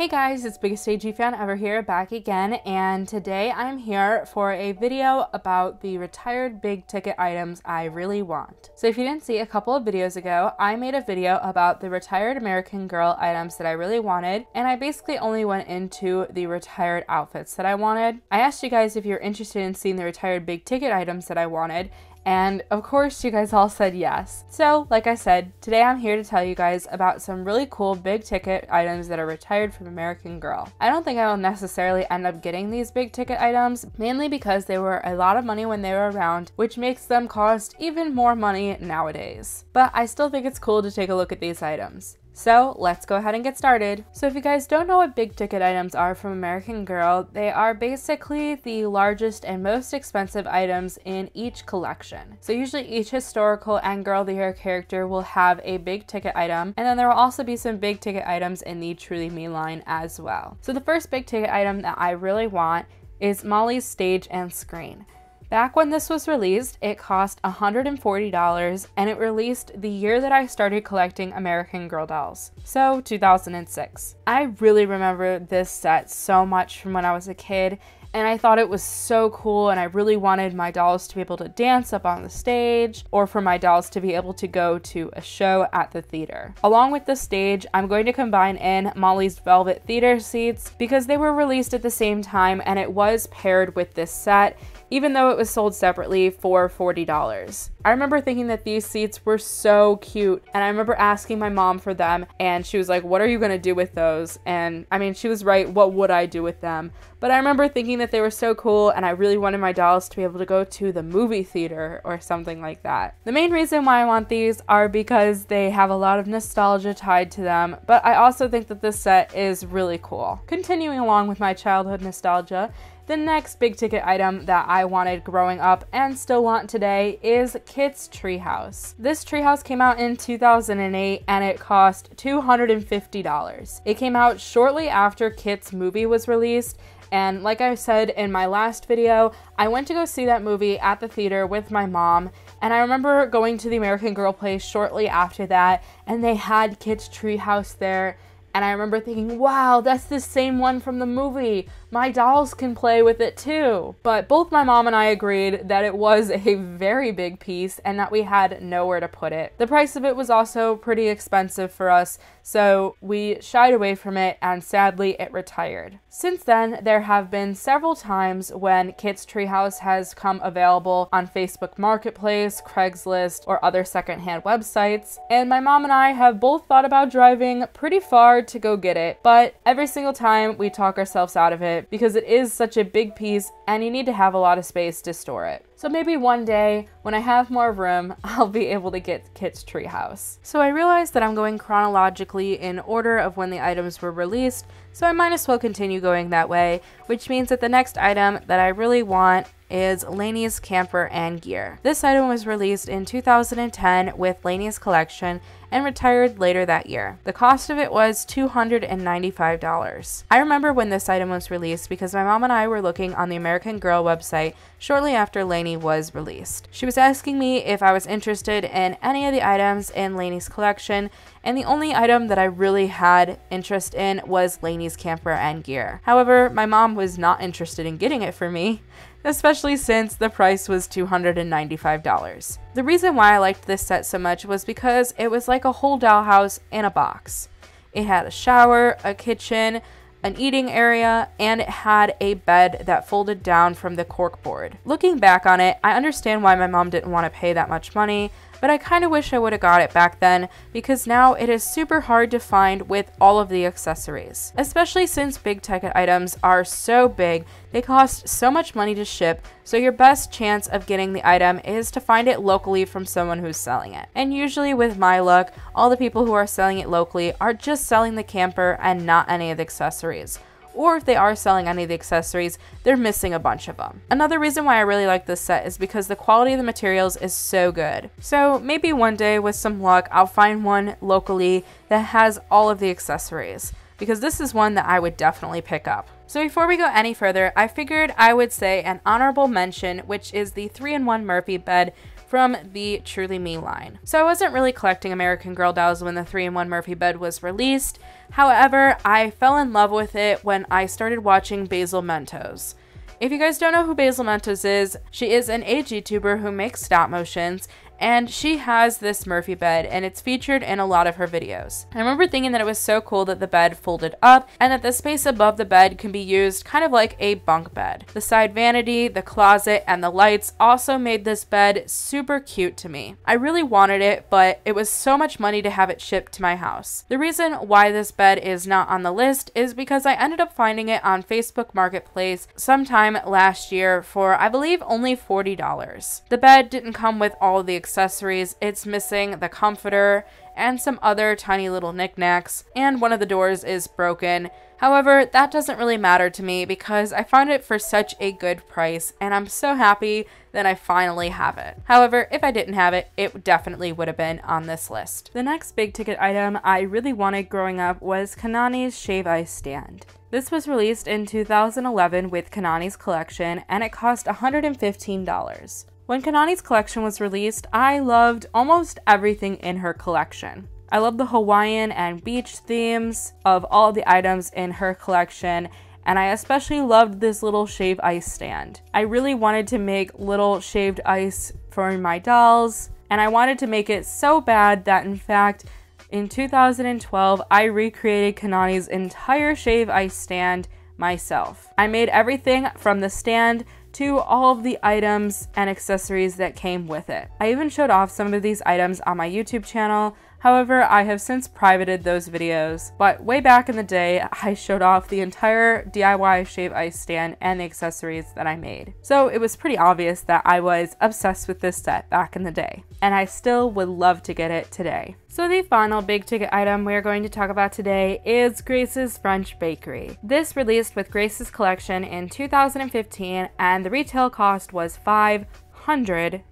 Hey guys, it's BiggestAGFanEVer here, back again, and today I'm here for a video about the retired big ticket items I really want. So if you didn't see, a couple of videos ago, I made a video about the retired American Girl items that I really wanted, and I basically only went into the retired outfits that I wanted. I asked you guys if you're interested in seeing the retired big ticket items that I wanted, and of course you guys all said yes. So like I said, today I'm here to tell you guys about some really cool big ticket items that are retired from American Girl. I don't think I will necessarily end up getting these big ticket items, mainly because they were a lot of money when they were around, which makes them cost even more money nowadays. But I still think it's cool to take a look at these items. So let's go ahead and get started. So if you guys don't know what big ticket items are from American Girl, they are basically the largest and most expensive items in each collection. So usually each historical and Girl of the Year character will have a big ticket item, and then there will also be some big ticket items in the Truly Me line as well. So the first big ticket item that I really want is Molly's stage and screen. Back when this was released, it cost $140, and it released the year that I started collecting American Girl dolls, so 2006. I really remember this set so much from when I was a kid, and I thought it was so cool, and I really wanted my dolls to be able to dance up on the stage, or for my dolls to be able to go to a show at the theater. Along with the stage, I'm going to combine in Molly's velvet theater seats because they were released at the same time, and it was paired with this set, even though it was sold separately for $40. I remember thinking that these seats were so cute, and I remember asking my mom for them, and she was like, "What are you gonna do with those?" And I mean, she was right, what would I do with them? But I remember thinking that they were so cool, and I really wanted my dolls to be able to go to the movie theater or something like that. The main reason why I want these are because they have a lot of nostalgia tied to them, but I also think that this set is really cool. Continuing along with my childhood nostalgia, the next big ticket item that I wanted growing up and still want today is Kit's Treehouse. This treehouse came out in 2008 and it cost $250. It came out shortly after Kit's movie was released, and like I said in my last video, I went to go see that movie at the theater with my mom, and I remember going to the American Girl place shortly after that, and they had Kit's Treehouse there. And I remember thinking, wow, that's the same one from the movie. My dolls can play with it too. But both my mom and I agreed that it was a very big piece and that we had nowhere to put it. The price of it was also pretty expensive for us, so we shied away from it, and sadly it retired. Since then, there have been several times when Kit's Treehouse has come available on Facebook Marketplace, Craigslist, or other secondhand websites, and my mom and I have both thought about driving pretty far to go get it, but every single time we talk ourselves out of it because it is such a big piece and you need to have a lot of space to store it. So maybe one day, when I have more room, I'll be able to get Kit's Treehouse. So I realized that I'm going chronologically in order of when the items were released, so I might as well continue going that way, which means that the next item that I really want is Laney's camper and gear. This item was released in 2010 with Laney's collection and retired later that year. The cost of it was $295. I remember when this item was released because my mom and I were looking on the American Girl website shortly after Laney was released. She was asking me if I was interested in any of the items in Laney's collection, and the only item that I really had interest in was Laney's camper and gear. However, my mom was not interested in getting it for me, especially since the price was $295. The reason why I liked this set so much was because it was like a whole dollhouse in a box. It had a shower, a kitchen, an eating area, and it had a bed that folded down from the corkboard. Looking back on it, I understand why my mom didn't want to pay that much money, but I kind of wish I would have got it back then because now it is super hard to find with all of the accessories. Especially since big ticket items are so big, they cost so much money to ship, so your best chance of getting the item is to find it locally from someone who's selling it. And usually with my luck, all the people who are selling it locally are just selling the camper and not any of the accessories. Or if they are selling any of the accessories, they're missing a bunch of them. Another reason why I really like this set is because the quality of the materials is so good. So maybe one day with some luck, I'll find one locally that has all of the accessories, because this is one that I would definitely pick up. So before we go any further, I figured I would say an honorable mention, which is the 3-in-1 Murphy bed from the Truly Me line. So I wasn't really collecting American Girl dolls when the 3-in-1 Murphy bed was released. However, I fell in love with it when I started watching Basil Mentos. If you guys don't know who Basil Mentos is, she is an AGTuber who makes stop motions, and she has this Murphy bed, and it's featured in a lot of her videos. I remember thinking that it was so cool that the bed folded up and that the space above the bed can be used kind of like a bunk bed. The side vanity, the closet, and the lights also made this bed super cute to me. I really wanted it, but it was so much money to have it shipped to my house. The reason why this bed is not on the list is because I ended up finding it on Facebook Marketplace sometime last year for, I believe, only $40. The bed didn't come with all the accessories. It's missing the comforter and some other tiny little knickknacks, and one of the doors is broken. However, that doesn't really matter to me because I found it for such a good price, and I'm so happy that I finally have it. However, if I didn't have it, it definitely would have been on this list. The next big ticket item I really wanted growing up was Kanani's Shave Ice stand. This was released in 2011 with Kanani's collection, and it cost $115. When Kanani's collection was released, I loved almost everything in her collection. I love the Hawaiian and beach themes of all the items in her collection, and I especially loved this little shave ice stand. I really wanted to make little shaved ice for my dolls, and I wanted to make it so bad that in fact, in 2012, I recreated Kanani's entire shave ice stand myself. I made everything from the stand to all of the items and accessories that came with it. I even showed off some of these items on my YouTube channel. However, I have since privated those videos, but way back in the day, I showed off the entire DIY shave ice stand and the accessories that I made. So it was pretty obvious that I was obsessed with this set back in the day, and I still would love to get it today. So the final big ticket item we're going to talk about today is Grace's French Bakery. This released with Grace's collection in 2015, and the retail cost was $500.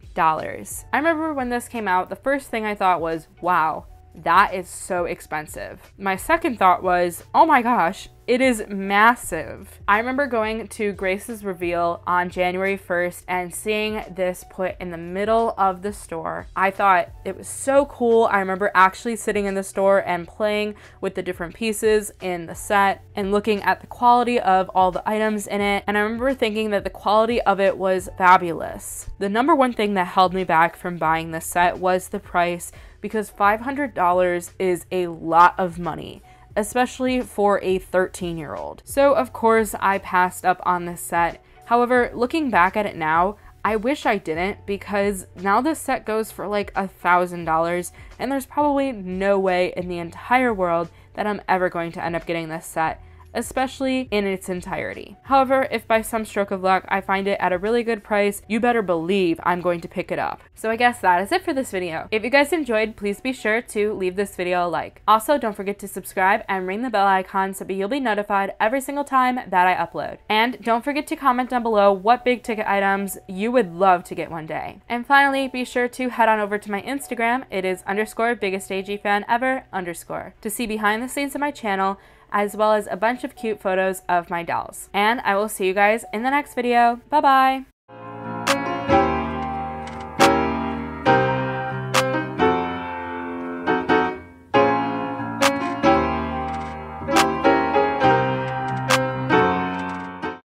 I remember when this came out, the first thing I thought was, wow, that is so expensive. My second thought was, oh my gosh, it is massive. I remember going to Grace's reveal on January 1st and seeing this put in the middle of the store. I thought it was so cool. I remember actually sitting in the store and playing with the different pieces in the set and looking at the quality of all the items in it. And I remember thinking that the quality of it was fabulous. The number one thing that held me back from buying this set was the price, because $500 is a lot of money, especially for a 13-year-old. So of course I passed up on this set. However, looking back at it now, I wish I didn't, because now this set goes for like $1,000, and there's probably no way in the entire world that I'm ever going to end up getting this set, especially in its entirety. However, if by some stroke of luck I find it at a really good price, you better believe I'm going to pick it up. So I guess that is it for this video. If you guys enjoyed, please be sure to leave this video a like. Also, don't forget to subscribe and ring the bell icon so you'll be notified every single time that I upload. And don't forget to comment down below what big ticket items you would love to get one day. And finally, be sure to head on over to my Instagram. It is _BiggestAGFanEVer_ to see behind the scenes of my channel, as well as a bunch of cute photos of my dolls. And I will see you guys in the next video. Bye bye!